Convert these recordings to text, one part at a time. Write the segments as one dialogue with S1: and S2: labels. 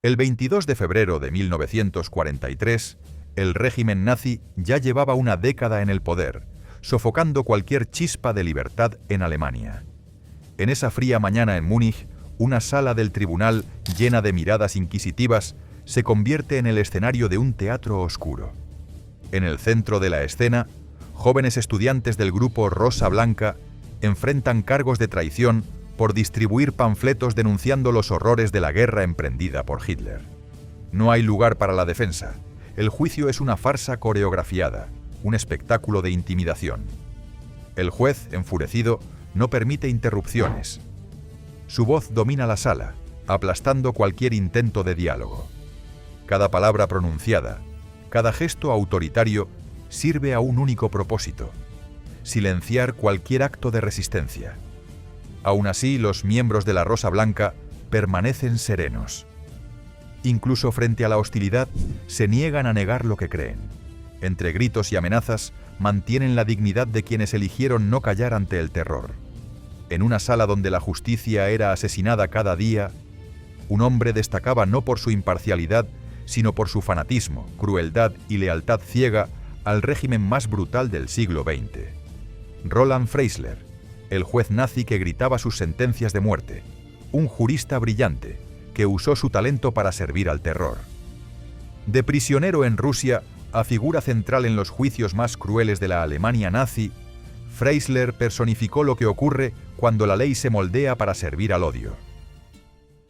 S1: El 22 de febrero de 1943, el régimen nazi ya llevaba una década en el poder, sofocando cualquier chispa de libertad en Alemania. En esa fría mañana en Múnich, una sala del tribunal llena de miradas inquisitivas se convierte en el escenario de un teatro oscuro. En el centro de la escena, jóvenes estudiantes del grupo Rosa Blanca enfrentan cargos de traición por distribuir panfletos denunciando los horrores de la guerra emprendida por Hitler. No hay lugar para la defensa. El juicio es una farsa coreografiada, un espectáculo de intimidación. El juez, enfurecido, no permite interrupciones. Su voz domina la sala, aplastando cualquier intento de diálogo. Cada palabra pronunciada, cada gesto autoritario sirve a un único propósito: silenciar cualquier acto de resistencia. Aún así, los miembros de la Rosa Blanca permanecen serenos. Incluso frente a la hostilidad, se niegan a negar lo que creen. Entre gritos y amenazas, mantienen la dignidad de quienes eligieron no callar ante el terror. En una sala donde la justicia era asesinada cada día, un hombre destacaba no por su imparcialidad, sino por su fanatismo, crueldad y lealtad ciega al régimen más brutal del siglo XX. Roland Freisler, el juez nazi que gritaba sus sentencias de muerte, un jurista brillante que usó su talento para servir al terror. De prisionero en Rusia a figura central en los juicios más crueles de la Alemania nazi, Freisler personificó lo que ocurre cuando la ley se moldea para servir al odio.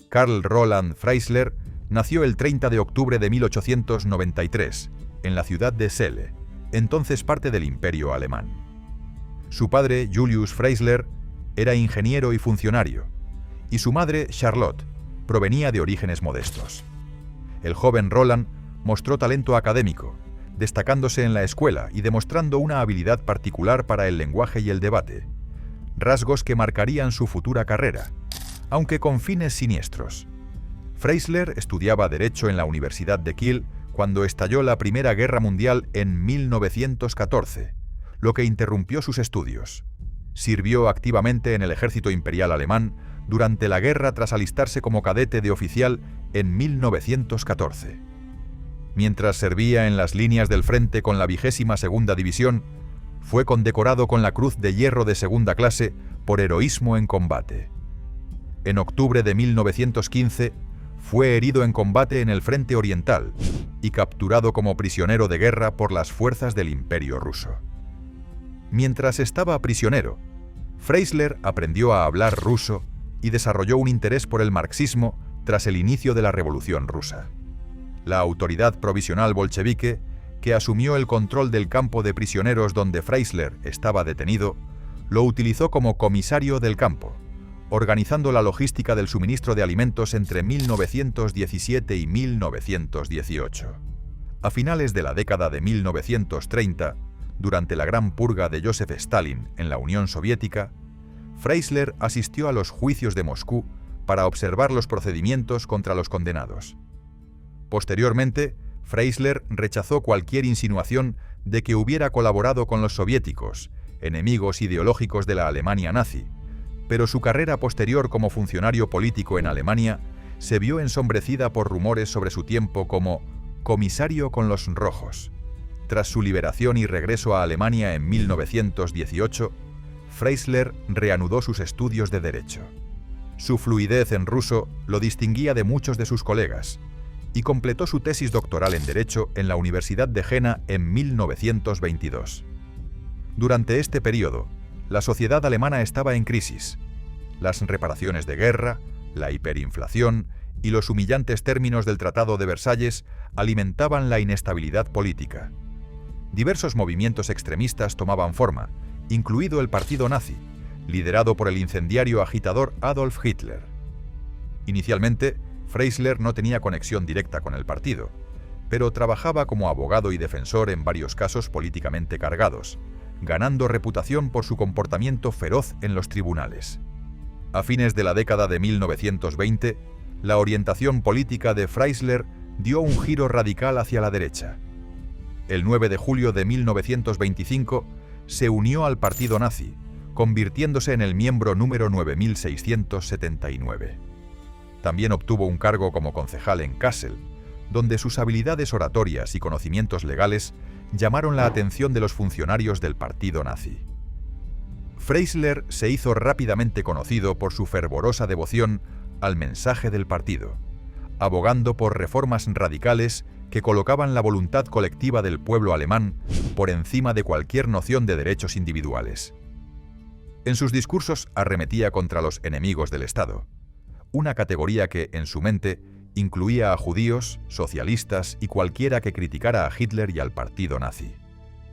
S1: Karl Roland Freisler nació el 30 de octubre de 1893, en la ciudad de Celle, entonces parte del Imperio Alemán. Su padre, Julius Freisler, era ingeniero y funcionario, y su madre, Charlotte, provenía de orígenes modestos. El joven Roland mostró talento académico, destacándose en la escuela y demostrando una habilidad particular para el lenguaje y el debate, rasgos que marcarían su futura carrera, aunque con fines siniestros. Freisler estudiaba Derecho en la Universidad de Kiel cuando estalló la Primera Guerra Mundial en 1914, lo que interrumpió sus estudios. Sirvió activamente en el ejército imperial alemán durante la guerra tras alistarse como cadete de oficial en 1914. Mientras servía en las líneas del frente con la 22ª División, fue condecorado con la Cruz de Hierro de segunda clase por heroísmo en combate. En octubre de 1915, fue herido en combate en el Frente Oriental y capturado como prisionero de guerra por las fuerzas del Imperio ruso. Mientras estaba prisionero, Freisler aprendió a hablar ruso y desarrolló un interés por el marxismo tras el inicio de la Revolución Rusa. La autoridad provisional bolchevique, que asumió el control del campo de prisioneros donde Freisler estaba detenido, lo utilizó como comisario del campo, organizando la logística del suministro de alimentos entre 1917 y 1918. A finales de la década de 1930, durante la Gran Purga de Joseph Stalin en la Unión Soviética, Freisler asistió a los juicios de Moscú para observar los procedimientos contra los condenados. Posteriormente, Freisler rechazó cualquier insinuación de que hubiera colaborado con los soviéticos, enemigos ideológicos de la Alemania nazi, pero su carrera posterior como funcionario político en Alemania se vio ensombrecida por rumores sobre su tiempo como comisario con los rojos. Tras su liberación y regreso a Alemania en 1918, Freisler reanudó sus estudios de Derecho. Su fluidez en ruso lo distinguía de muchos de sus colegas, y completó su tesis doctoral en Derecho en la Universidad de Jena en 1922. Durante este periodo, la sociedad alemana estaba en crisis. Las reparaciones de guerra, la hiperinflación y los humillantes términos del Tratado de Versalles alimentaban la inestabilidad política. Diversos movimientos extremistas tomaban forma, incluido el partido nazi, liderado por el incendiario agitador Adolf Hitler. Inicialmente, Freisler no tenía conexión directa con el partido, pero trabajaba como abogado y defensor en varios casos políticamente cargados, ganando reputación por su comportamiento feroz en los tribunales. A fines de la década de 1920, la orientación política de Freisler dio un giro radical hacia la derecha. El 9 de julio de 1925 se unió al partido nazi, convirtiéndose en el miembro número 9679. También obtuvo un cargo como concejal en Kassel, donde sus habilidades oratorias y conocimientos legales llamaron la atención de los funcionarios del partido nazi. Freisler se hizo rápidamente conocido por su fervorosa devoción al mensaje del partido, abogando por reformas radicales que colocaban la voluntad colectiva del pueblo alemán por encima de cualquier noción de derechos individuales. En sus discursos arremetía contra los enemigos del Estado, una categoría que, en su mente, incluía a judíos, socialistas y cualquiera que criticara a Hitler y al partido nazi.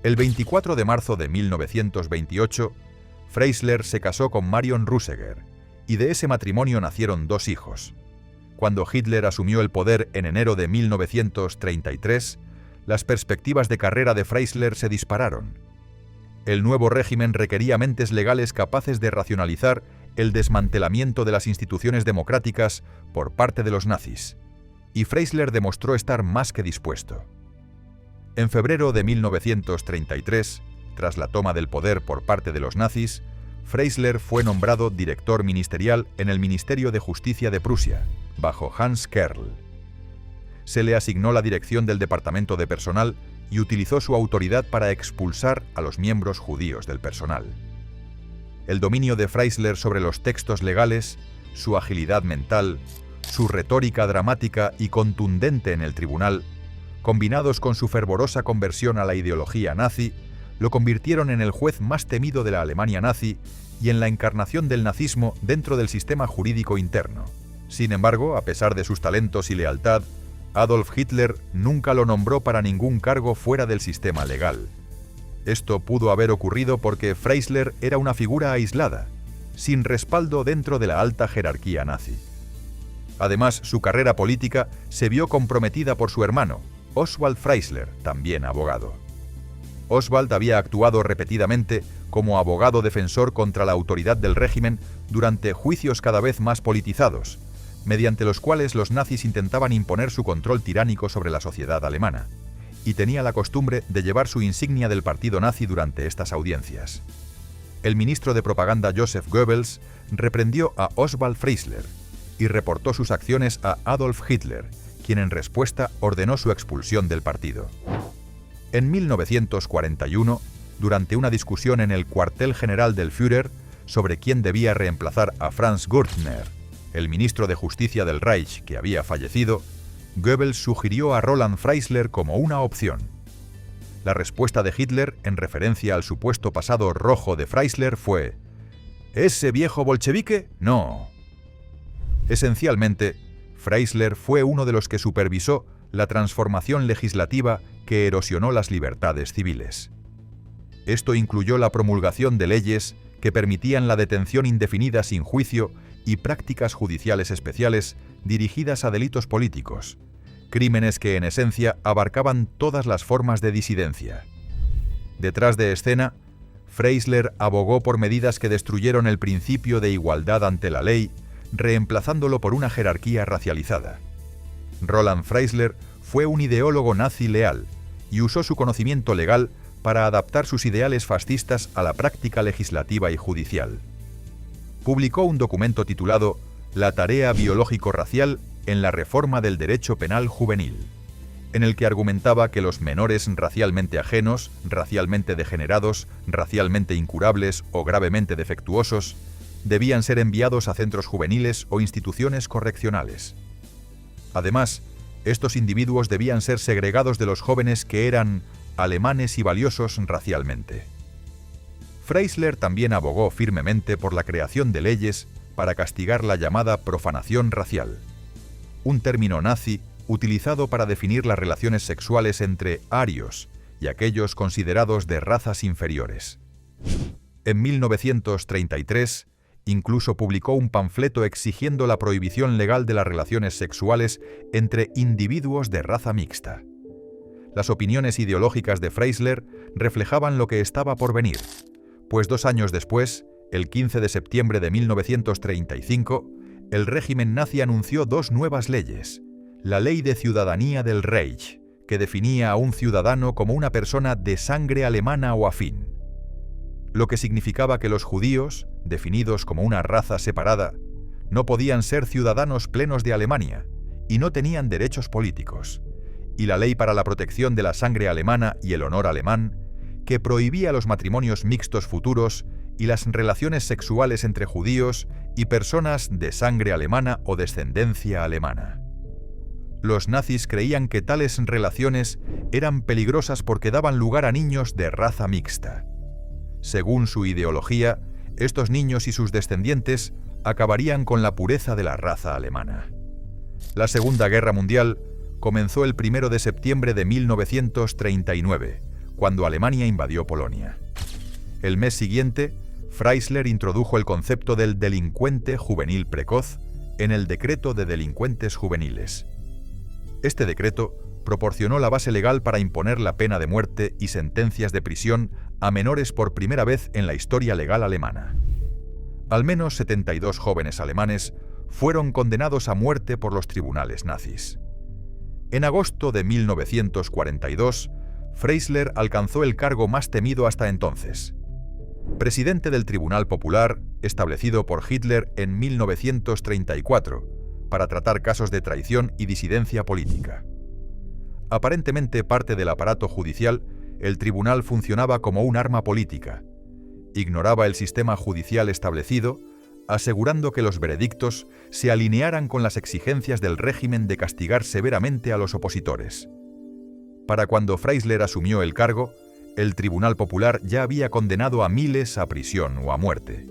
S1: El 24 de marzo de 1928, Freisler se casó con Marion Ruseger, y de ese matrimonio nacieron 2 hijos. Cuando Hitler asumió el poder en enero de 1933, las perspectivas de carrera de Freisler se dispararon. El nuevo régimen requería mentes legales capaces de racionalizar el desmantelamiento de las instituciones democráticas por parte de los nazis, y Freisler demostró estar más que dispuesto. En febrero de 1933, tras la toma del poder por parte de los nazis, Freisler fue nombrado director ministerial en el Ministerio de Justicia de Prusia, bajo Hans Kerrl. Se le asignó la dirección del departamento de personal y utilizó su autoridad para expulsar a los miembros judíos del personal. El dominio de Freisler sobre los textos legales, su agilidad mental, su retórica dramática y contundente en el tribunal, combinados con su fervorosa conversión a la ideología nazi, lo convirtieron en el juez más temido de la Alemania nazi y en la encarnación del nazismo dentro del sistema jurídico interno. Sin embargo, a pesar de sus talentos y lealtad, Adolf Hitler nunca lo nombró para ningún cargo fuera del sistema legal. Esto pudo haber ocurrido porque Freisler era una figura aislada, sin respaldo dentro de la alta jerarquía nazi. Además, su carrera política se vio comprometida por su hermano, Oswald Freisler, también abogado. Oswald había actuado repetidamente como abogado defensor contra la autoridad del régimen durante juicios cada vez más politizados, mediante los cuales los nazis intentaban imponer su control tiránico sobre la sociedad alemana, y tenía la costumbre de llevar su insignia del partido nazi durante estas audiencias. El ministro de propaganda Joseph Goebbels reprendió a Oswald Freisler y reportó sus acciones a Adolf Hitler, quien en respuesta ordenó su expulsión del partido. En 1941, durante una discusión en el cuartel general del Führer sobre quién debía reemplazar a Franz Gürtner, el ministro de Justicia del Reich que había fallecido, Goebbels sugirió a Roland Freisler como una opción. La respuesta de Hitler, en referencia al supuesto pasado rojo de Freisler, fue: ¿ese viejo bolchevique? No. Esencialmente, Freisler fue uno de los que supervisó la transformación legislativa que erosionó las libertades civiles. Esto incluyó la promulgación de leyes que permitían la detención indefinida sin juicio y prácticas judiciales especiales dirigidas a delitos políticos, crímenes que en esencia abarcaban todas las formas de disidencia. Detrás de escena, Freisler abogó por medidas que destruyeron el principio de igualdad ante la ley, reemplazándolo por una jerarquía racializada. Roland Freisler fue un ideólogo nazi leal y usó su conocimiento legal para adaptar sus ideales fascistas a la práctica legislativa y judicial. Publicó un documento titulado La tarea biológico-racial en la reforma del derecho penal juvenil, en el que argumentaba que los menores racialmente ajenos, racialmente degenerados, racialmente incurables o gravemente defectuosos debían ser enviados a centros juveniles o instituciones correccionales. Además, estos individuos debían ser segregados de los jóvenes que eran alemanes y valiosos racialmente. Freisler también abogó firmemente por la creación de leyes para castigar la llamada profanación racial, un término nazi utilizado para definir las relaciones sexuales entre arios y aquellos considerados de razas inferiores. En 1933, incluso publicó un panfleto exigiendo la prohibición legal de las relaciones sexuales entre individuos de raza mixta. Las opiniones ideológicas de Freisler reflejaban lo que estaba por venir, pues 2 años después, el 15 de septiembre de 1935, el régimen nazi anunció 2 nuevas leyes: la Ley de Ciudadanía del Reich, que definía a un ciudadano como una persona de sangre alemana o afín, lo que significaba que los judíos, definidos como una raza separada, No podían ser ciudadanos plenos de Alemania y no tenían derechos políticos. Y la ley para la protección de la sangre alemana y el honor alemán, que prohibía los matrimonios mixtos futuros y las relaciones sexuales entre judíos y personas de sangre alemana o descendencia alemana. Los nazis creían que tales relaciones eran peligrosas porque daban lugar a niños de raza mixta. Según su ideología, estos niños y sus descendientes acabarían con la pureza de la raza alemana. La Segunda Guerra Mundial comenzó el 1 de septiembre de 1939, cuando Alemania invadió Polonia. El mes siguiente, Freisler introdujo el concepto del delincuente juvenil precoz en el Decreto de Delincuentes Juveniles. Este decreto proporcionó la base legal para imponer la pena de muerte y sentencias de prisión a menores por primera vez en la historia legal alemana. Al menos 72 jóvenes alemanes fueron condenados a muerte por los tribunales nazis. En agosto de 1942, Freisler alcanzó el cargo más temido hasta entonces: presidente del Tribunal Popular, establecido por Hitler en 1934, para tratar casos de traición y disidencia política. Aparentemente parte del aparato judicial, el tribunal funcionaba como un arma política. Ignoraba el sistema judicial establecido, asegurando que los veredictos se alinearan con las exigencias del régimen de castigar severamente a los opositores. Para cuando Freisler asumió el cargo, el Tribunal Popular ya había condenado a miles a prisión o a muerte.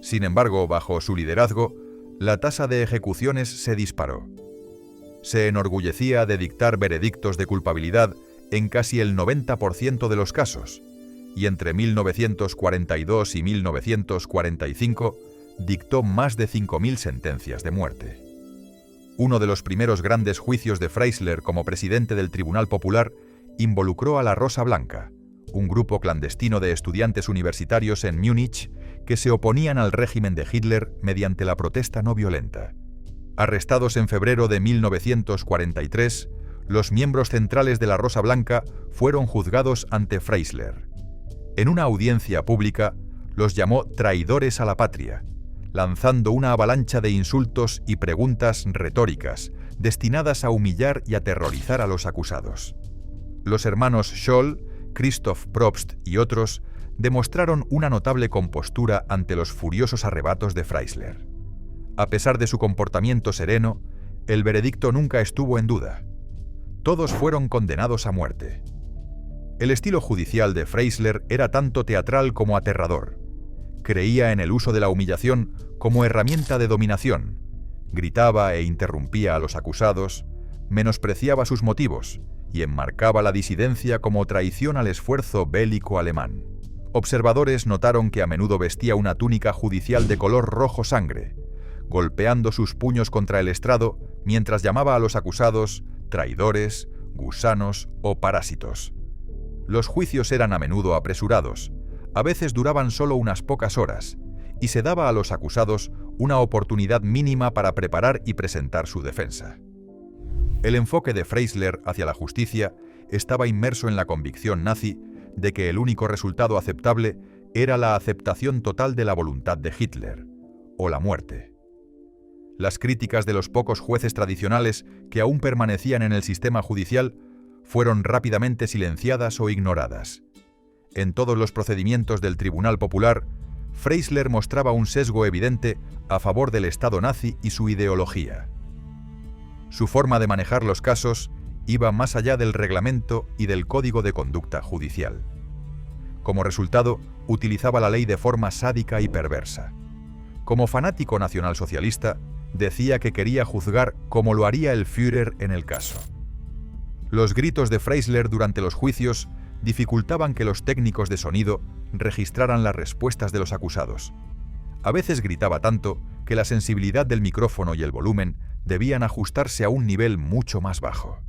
S1: Sin embargo, bajo su liderazgo, la tasa de ejecuciones se disparó. Se enorgullecía de dictar veredictos de culpabilidad en casi el 90% de los casos, y entre 1942 y 1945 dictó más de 5.000 sentencias de muerte. Uno de los primeros grandes juicios de Freisler como presidente del Tribunal Popular involucró a la Rosa Blanca, un grupo clandestino de estudiantes universitarios en Múnich que se oponían al régimen de Hitler mediante la protesta no violenta. Arrestados en febrero de 1943, los miembros centrales de la Rosa Blanca fueron juzgados ante Freisler. En una audiencia pública, los llamó traidores a la patria, lanzando una avalancha de insultos y preguntas retóricas destinadas a humillar y aterrorizar a los acusados. Los hermanos Scholl, Christoph Probst y otros demostraron una notable compostura ante los furiosos arrebatos de Freisler. A pesar de su comportamiento sereno, el veredicto nunca estuvo en duda. Todos fueron condenados a muerte. El estilo judicial de Freisler era tanto teatral como aterrador. Creía en el uso de la humillación como herramienta de dominación. Gritaba e interrumpía a los acusados, menospreciaba sus motivos y enmarcaba la disidencia como traición al esfuerzo bélico alemán. Observadores notaron que a menudo vestía una túnica judicial de color rojo sangre, golpeando sus puños contra el estrado mientras llamaba a los acusados traidores, gusanos o parásitos. Los juicios eran a menudo apresurados, a veces duraban solo unas pocas horas, y se daba a los acusados una oportunidad mínima para preparar y presentar su defensa. El enfoque de Freisler hacia la justicia estaba inmerso en la convicción nazi de que el único resultado aceptable era la aceptación total de la voluntad de Hitler, o la muerte. Las críticas de los pocos jueces tradicionales que aún permanecían en el sistema judicial fueron rápidamente silenciadas o ignoradas. En todos los procedimientos del Tribunal Popular, Freisler mostraba un sesgo evidente a favor del Estado nazi y su ideología. Su forma de manejar los casos iba más allá del reglamento y del código de conducta judicial. Como resultado, utilizaba la ley de forma sádica y perversa. Como fanático nacionalsocialista, decía que quería juzgar como lo haría el Führer en el caso. Los gritos de Freisler durante los juicios dificultaban que los técnicos de sonido registraran las respuestas de los acusados. A veces gritaba tanto que la sensibilidad del micrófono y el volumen debían ajustarse a un nivel mucho más bajo.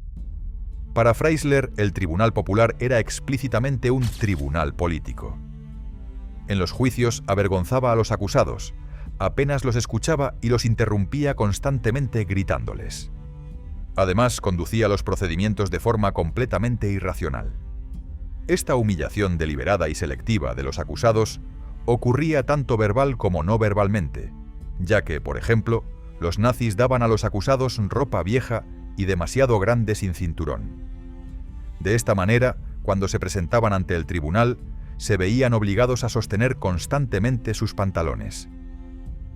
S1: Para Freisler, el Tribunal Popular era explícitamente un tribunal político. En los juicios avergonzaba a los acusados, apenas los escuchaba y los interrumpía constantemente gritándoles. Además, conducía los procedimientos de forma completamente irracional. Esta humillación deliberada y selectiva de los acusados ocurría tanto verbal como no verbalmente, ya que, por ejemplo, los nazis daban a los acusados ropa vieja y demasiado grande sin cinturón. De esta manera, cuando se presentaban ante el tribunal, se veían obligados a sostener constantemente sus pantalones.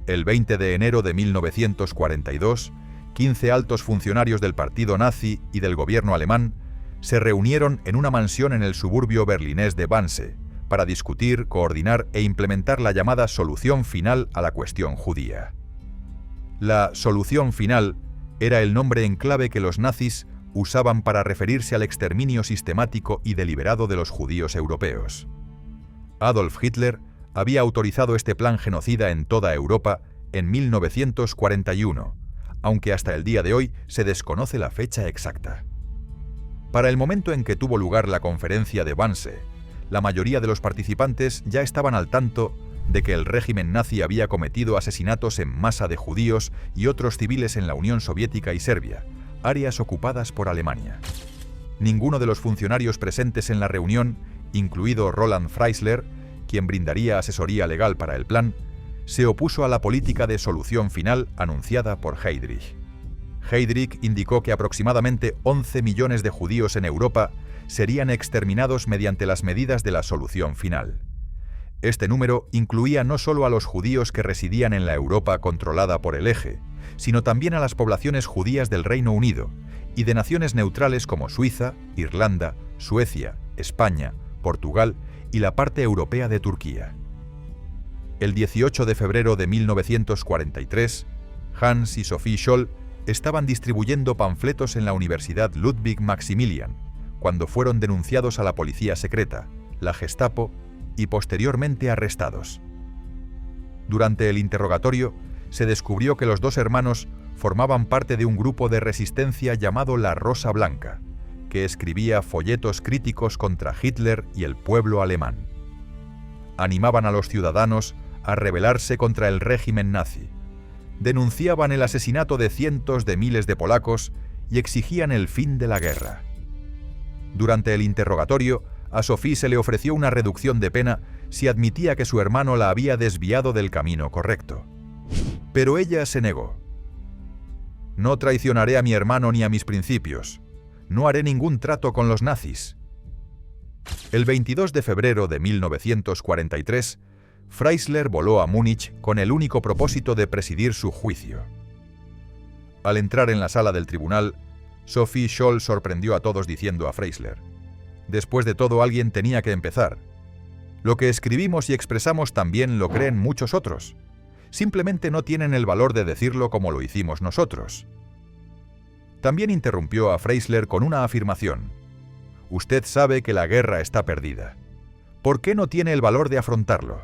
S1: El 20 de enero de 1942, 15 altos funcionarios del partido nazi y del gobierno alemán se reunieron en una mansión en el suburbio berlinés de Wannsee para discutir, coordinar e implementar la llamada solución final a la cuestión judía. La solución final era el nombre en clave que los nazis usaban para referirse al exterminio sistemático y deliberado de los judíos europeos. Adolf Hitler había autorizado este plan genocida en toda Europa en 1941, aunque hasta el día de hoy se desconoce la fecha exacta. Para el momento en que tuvo lugar la conferencia de Wannsee, la mayoría de los participantes ya estaban al tanto de que el régimen nazi había cometido asesinatos en masa de judíos y otros civiles en la Unión Soviética y Serbia, áreas ocupadas por Alemania. Ninguno de los funcionarios presentes en la reunión, incluido Roland Freisler, quien brindaría asesoría legal para el plan, se opuso a la política de solución final anunciada por Heydrich. Heydrich indicó que aproximadamente 11 millones de judíos en Europa serían exterminados mediante las medidas de la solución final. Este número incluía no solo a los judíos que residían en la Europa controlada por el Eje, sino también a las poblaciones judías del Reino Unido y de naciones neutrales como Suiza, Irlanda, Suecia, España, Portugal y la parte europea de Turquía. El 18 de febrero de 1943, Hans y Sophie Scholl estaban distribuyendo panfletos en la Universidad Ludwig Maximilian, cuando fueron denunciados a la policía secreta, la Gestapo, y posteriormente arrestados. Durante el interrogatorio, se descubrió que los dos hermanos formaban parte de un grupo de resistencia llamado La Rosa Blanca, que escribía folletos críticos contra Hitler y el pueblo alemán. Animaban a los ciudadanos a rebelarse contra el régimen nazi, denunciaban el asesinato de cientos de miles de polacos y exigían el fin de la guerra. Durante el interrogatorio, a Sophie se le ofreció una reducción de pena si admitía que su hermano la había desviado del camino correcto. Pero ella se negó. «No traicionaré a mi hermano ni a mis principios. No haré ningún trato con los nazis». El 22 de febrero de 1943, Freisler voló a Múnich con el único propósito de presidir su juicio. Al entrar en la sala del tribunal, Sophie Scholl sorprendió a todos diciendo a Freisler: «Después de todo, alguien tenía que empezar. Lo que escribimos y expresamos también lo creen muchos otros. Simplemente no tienen el valor de decirlo como lo hicimos nosotros». También interrumpió a Freisler con una afirmación: «Usted sabe que la guerra está perdida. ¿Por qué no tiene el valor de afrontarlo?».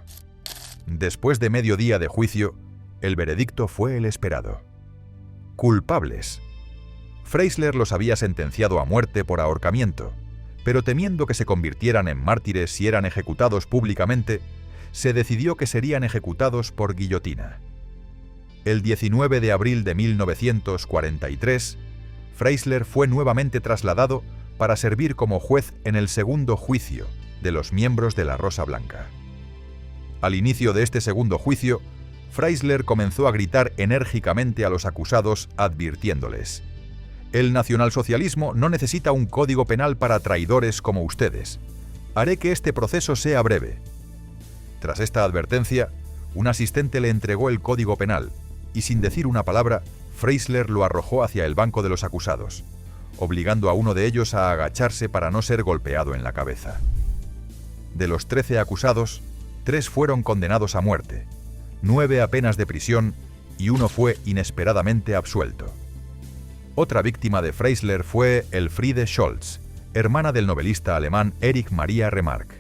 S1: Después de medio día de juicio, el veredicto fue el esperado. Culpables. Freisler los había sentenciado a muerte por ahorcamiento, pero temiendo que se convirtieran en mártires si eran ejecutados públicamente, se decidió que serían ejecutados por guillotina. El 19 de abril de 1943, Freisler fue nuevamente trasladado para servir como juez en el segundo juicio de los miembros de la Rosa Blanca. Al inicio de este segundo juicio, Freisler comenzó a gritar enérgicamente a los acusados, advirtiéndoles: «El nacionalsocialismo no necesita un código penal para traidores como ustedes. Haré que este proceso sea breve». Tras esta advertencia, un asistente le entregó el código penal y, sin decir una palabra, Freisler lo arrojó hacia el banco de los acusados, obligando a uno de ellos a agacharse para no ser golpeado en la cabeza. De los 13 acusados, 3 fueron condenados a muerte, 9 a penas de prisión y 1 fue inesperadamente absuelto. Otra víctima de Freisler fue Elfriede Scholz, hermana del novelista alemán Erich Maria Remarque.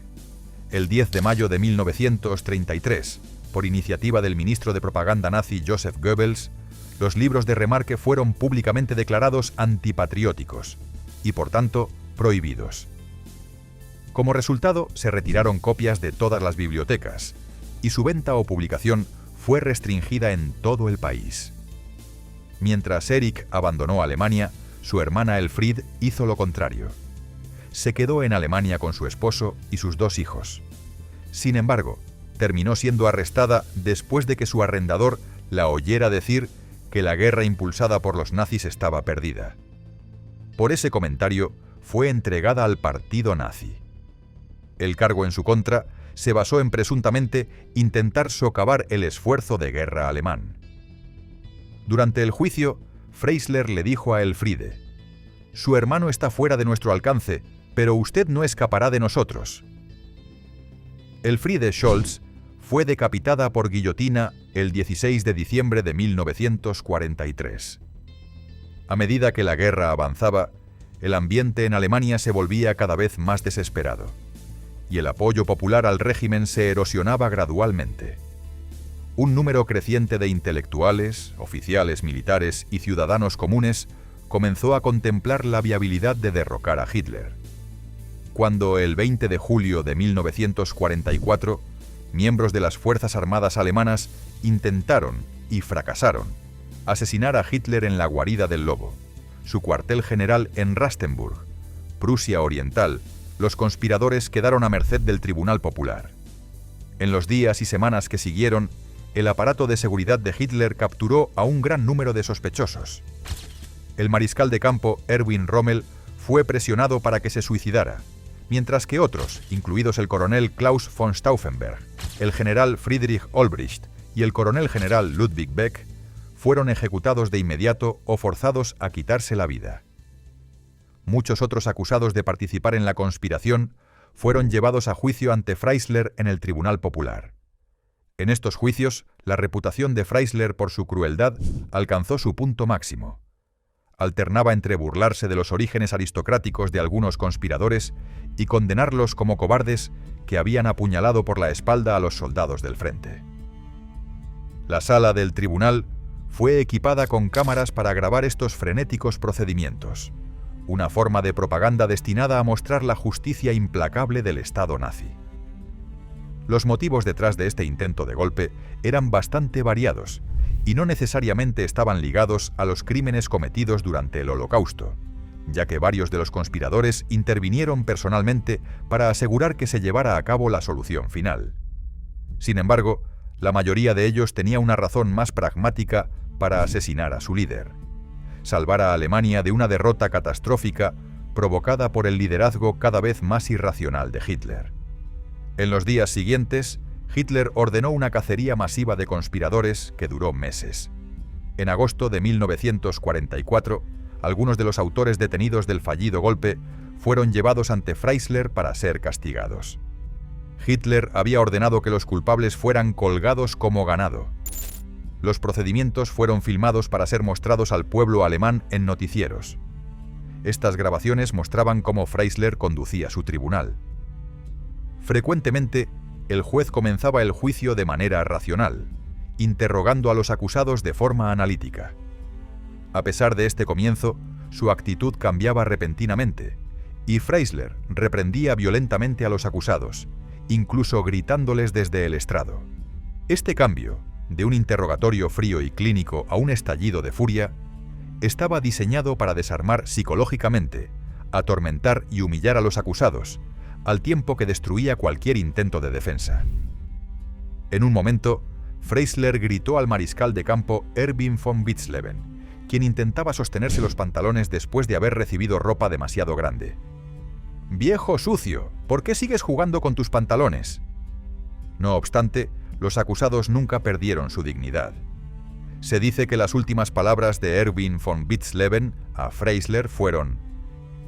S1: El 10 de mayo de 1933, por iniciativa del ministro de propaganda nazi Joseph Goebbels, los libros de Remarque fueron públicamente declarados antipatrióticos y, por tanto, prohibidos. Como resultado, se retiraron copias de todas las bibliotecas y su venta o publicación fue restringida en todo el país. Mientras Erich abandonó Alemania, su hermana Elfriede hizo lo contrario. Se quedó en Alemania con su esposo y sus 2 hijos. Sin embargo, terminó siendo arrestada después de que su arrendador la oyera decir que la guerra impulsada por los nazis estaba perdida. Por ese comentario fue entregada al partido nazi. El cargo en su contra se basó en presuntamente intentar socavar el esfuerzo de guerra alemán. Durante el juicio, Freisler le dijo a Elfriede: «Su hermano está fuera de nuestro alcance, pero usted no escapará de nosotros». Elfriede Scholz fue decapitada por guillotina el 16 de diciembre de 1943. A medida que la guerra avanzaba, el ambiente en Alemania se volvía cada vez más desesperado, y el apoyo popular al régimen se erosionaba gradualmente. Un número creciente de intelectuales, oficiales militares y ciudadanos comunes comenzó a contemplar la viabilidad de derrocar a Hitler. Cuando el 20 de julio de 1944, miembros de las Fuerzas Armadas alemanas intentaron, y fracasaron, asesinar a Hitler en la guarida del Lobo, su cuartel general en Rastenburg, Prusia Oriental, los conspiradores quedaron a merced del Tribunal Popular. En los días y semanas que siguieron, el aparato de seguridad de Hitler capturó a un gran número de sospechosos. El mariscal de campo Erwin Rommel fue presionado para que se suicidara, mientras que otros, incluidos el coronel Klaus von Stauffenberg, el general Friedrich Olbricht y el coronel general Ludwig Beck, fueron ejecutados de inmediato o forzados a quitarse la vida. Muchos otros acusados de participar en la conspiración fueron llevados a juicio ante Freisler en el Tribunal Popular. En estos juicios, la reputación de Freisler por su crueldad alcanzó su punto máximo. Alternaba entre burlarse de los orígenes aristocráticos de algunos conspiradores y condenarlos como cobardes que habían apuñalado por la espalda a los soldados del frente. La sala del tribunal fue equipada con cámaras para grabar estos frenéticos procedimientos, una forma de propaganda destinada a mostrar la justicia implacable del Estado nazi. Los motivos detrás de este intento de golpe eran bastante variados y no necesariamente estaban ligados a los crímenes cometidos durante el Holocausto, ya que varios de los conspiradores intervinieron personalmente para asegurar que se llevara a cabo la solución final. Sin embargo, la mayoría de ellos tenía una razón más pragmática para asesinar a su líder: salvar a Alemania de una derrota catastrófica provocada por el liderazgo cada vez más irracional de Hitler. En los días siguientes, Hitler ordenó una cacería masiva de conspiradores que duró meses. En agosto de 1944, algunos de los autores detenidos del fallido golpe fueron llevados ante Freisler para ser castigados. Hitler había ordenado que los culpables fueran colgados como ganado. Los procedimientos fueron filmados para ser mostrados al pueblo alemán en noticieros. Estas grabaciones mostraban cómo Freisler conducía su tribunal. Frecuentemente, el juez comenzaba el juicio de manera racional, interrogando a los acusados de forma analítica. A pesar de este comienzo, su actitud cambiaba repentinamente, y Freisler reprendía violentamente a los acusados, incluso gritándoles desde el estrado. Este cambio, de un interrogatorio frío y clínico a un estallido de furia, estaba diseñado para desarmar psicológicamente, atormentar y humillar a los acusados, al tiempo que destruía cualquier intento de defensa. En un momento, Freisler gritó al mariscal de campo Erwin von Witzleben, quien intentaba sostenerse los pantalones después de haber recibido ropa demasiado grande: «¡Viejo sucio! ¿Por qué sigues jugando con tus pantalones?». No obstante, los acusados nunca perdieron su dignidad. Se dice que las últimas palabras de Erwin von Witzleben a Freisler fueron: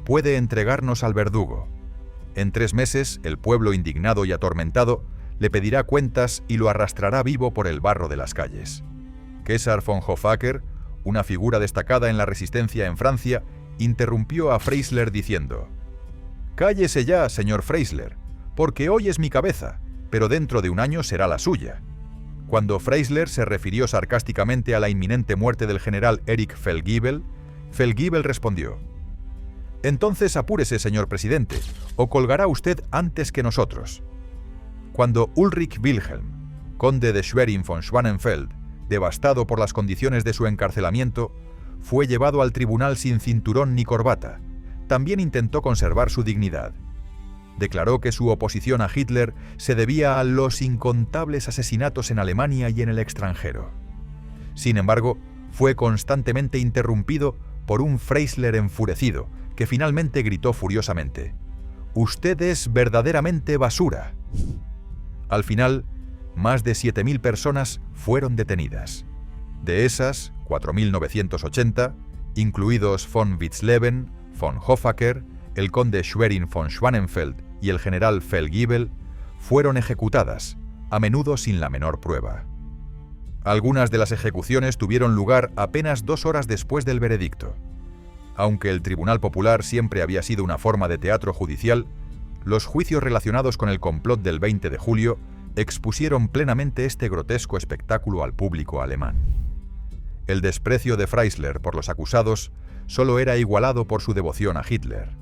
S1: «Puede entregarnos al verdugo. En 3 meses, el pueblo indignado y atormentado le pedirá cuentas y lo arrastrará vivo por el barro de las calles». César von Hoffacker, una figura destacada en la resistencia en Francia, interrumpió a Freisler diciendo: «Cállese ya, señor Freisler, porque hoy es mi cabeza, pero dentro de un año será la suya». Cuando Freisler se refirió sarcásticamente a la inminente muerte del general Erich Feldgiebel, Feldgiebel respondió: «Entonces apúrese, señor presidente, o colgará usted antes que nosotros». Cuando Ulrich Wilhelm, conde de Schwerin von Schwanenfeld, devastado por las condiciones de su encarcelamiento, fue llevado al tribunal sin cinturón ni corbata, también intentó conservar su dignidad. Declaró que su oposición a Hitler se debía a los incontables asesinatos en Alemania y en el extranjero. Sin embargo, fue constantemente interrumpido por un Freisler enfurecido, que finalmente gritó furiosamente: «¡Usted es verdaderamente basura!». Al final, más de 7.000 personas fueron detenidas. De esas, 4.980, incluidos von Witzleben, von Hoffacker, el conde Schwerin von Schwanenfeld y el general Feldgiebel, fueron ejecutadas, a menudo sin la menor prueba. Algunas de las ejecuciones tuvieron lugar apenas 2 horas después del veredicto. Aunque el Tribunal Popular siempre había sido una forma de teatro judicial, los juicios relacionados con el complot del 20 de julio expusieron plenamente este grotesco espectáculo al público alemán. El desprecio de Freisler por los acusados solo era igualado por su devoción a Hitler.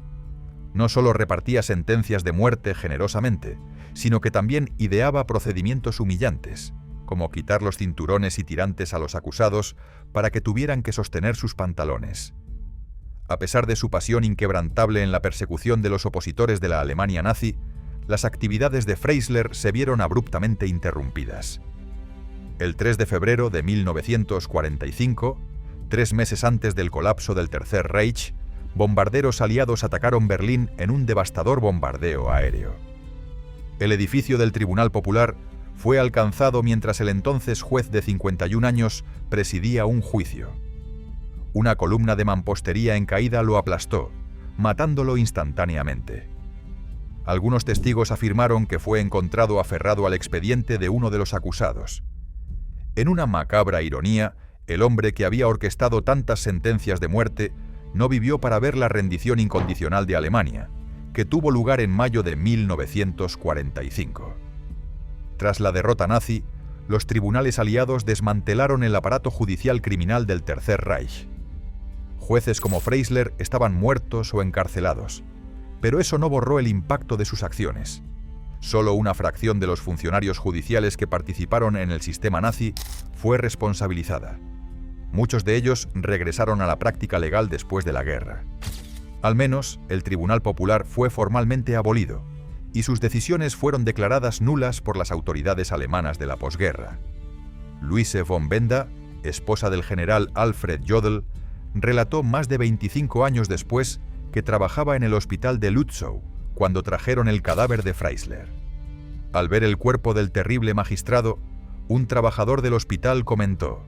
S1: No solo repartía sentencias de muerte generosamente, sino que también ideaba procedimientos humillantes, como quitar los cinturones y tirantes a los acusados para que tuvieran que sostener sus pantalones. A pesar de su pasión inquebrantable en la persecución de los opositores de la Alemania nazi, las actividades de Freisler se vieron abruptamente interrumpidas. El 3 de febrero de 1945, 3 meses antes del colapso del Tercer Reich, bombarderos aliados atacaron Berlín en un devastador bombardeo aéreo. El edificio del Tribunal Popular fue alcanzado mientras el entonces juez de 51 años presidía un juicio. Una columna de mampostería en caída lo aplastó, matándolo instantáneamente. Algunos testigos afirmaron que fue encontrado aferrado al expediente de uno de los acusados. En una macabra ironía, el hombre que había orquestado tantas sentencias de muerte no vivió para ver la rendición incondicional de Alemania, que tuvo lugar en mayo de 1945. Tras la derrota nazi, los tribunales aliados desmantelaron el aparato judicial criminal del Tercer Reich. Jueces como Freisler estaban muertos o encarcelados, pero eso no borró el impacto de sus acciones. Solo una fracción de los funcionarios judiciales que participaron en el sistema nazi fue responsabilizada. Muchos de ellos regresaron a la práctica legal después de la guerra. Al menos, el Tribunal Popular fue formalmente abolido, y sus decisiones fueron declaradas nulas por las autoridades alemanas de la posguerra. Luise von Benda, esposa del general Alfred Jodl, relató más de 25 años después que trabajaba en el hospital de Lützow cuando trajeron el cadáver de Freisler. Al ver el cuerpo del terrible magistrado, un trabajador del hospital comentó: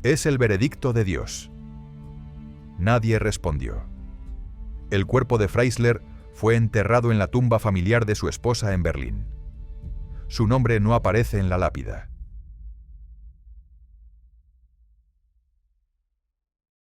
S1: «Es el veredicto de Dios». Nadie respondió. El cuerpo de Freisler fue enterrado en la tumba familiar de su esposa en Berlín. Su nombre no aparece en la lápida.